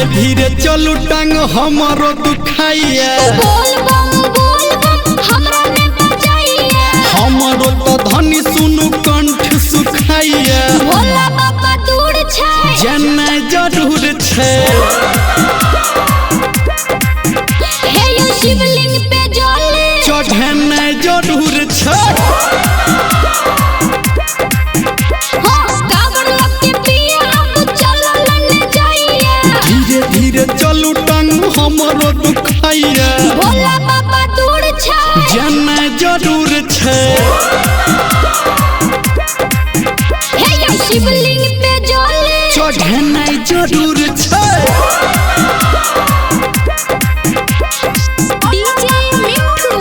धीरे धीरे चलू टांग हमारो दुखाइया बोल बम हमरा ने बजाइया हमारो तो धनी सुनु कंठ सुखाइया भोला बाबा दूर छै जाना जरूर छै हे यो शिवलिंग पे जल चढ़ना जरूर छै धीरे धीरे चलू टांग हमारो दुखाइया भोला बाबा दूर छै जाना जरूर छै हे यो शिवलिंग पे जल चढ़ना जरूर छै डीजे मिठू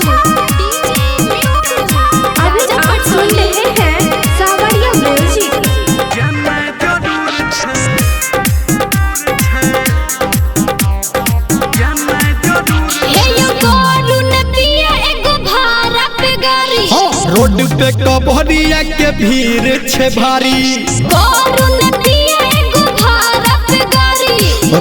अभी जब आप सुन रहे हैं सावरिया म्यूजिक हे यो करुण पिया एगो भाड़ा पे गाड़ी रोड पे कबरिया के भीड़ छे भारी करुण पिया एगो भाड़ा पे गाड़ी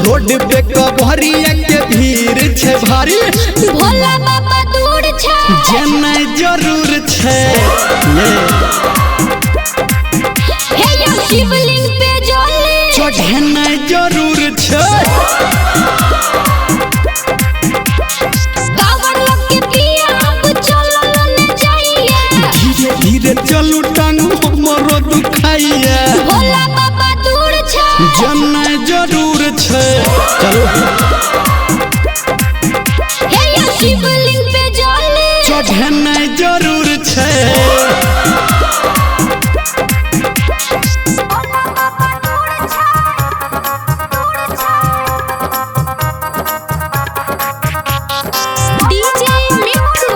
रोड पे कबरिया के भीड़ छे भारी भोला बाबा दूर छै जाना जरूर छै हे यो शिवलिंग पे जल चढ़ना जरूर छै कावर लग के पिया अब चलल न जाइया धीरे धीरे चलू टांग हमारो दुखाइया भोला बाबा दूर छै जाना जरूर छै चलो हे यो शिवलिंग पे जल चढ़ना जरूर छै डीजे मिठू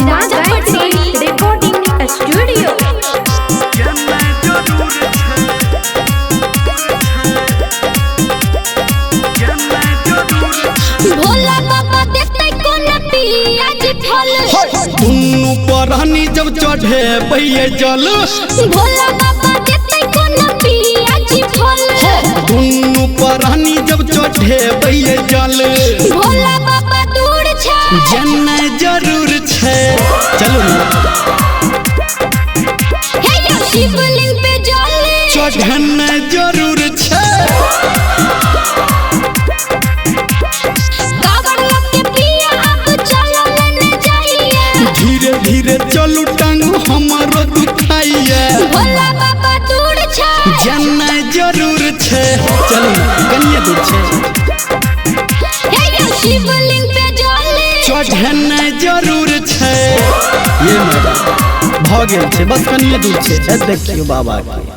राजा पटसोनी रिकॉर्डिंग स्टूडियो भोला बाबा देते कोन पिया जी फल दुन्नू परहनी जब चढ़े पइए जल भोला बाबा देते कोन पिया जी फल दुन्नू परहनी जब चढ़े पइए जल भोला बाबा दूर छै जाना जरूर छै चलो हे यो शिवलिंग पे जल चढ़ना जरूर छै कावर लग के पिया अब चलल न जाइया धीरे धीरे चलू टांग हमारो दुखाइया भोला बाबा दूर छै जाना जरूर छै चलो कनिए दूर छै हे यो शिवलिंग पे जल चढ़ना जरूर छै ये मैडम भ गेल छै बस कनिए दूर छै देखियो बाबा के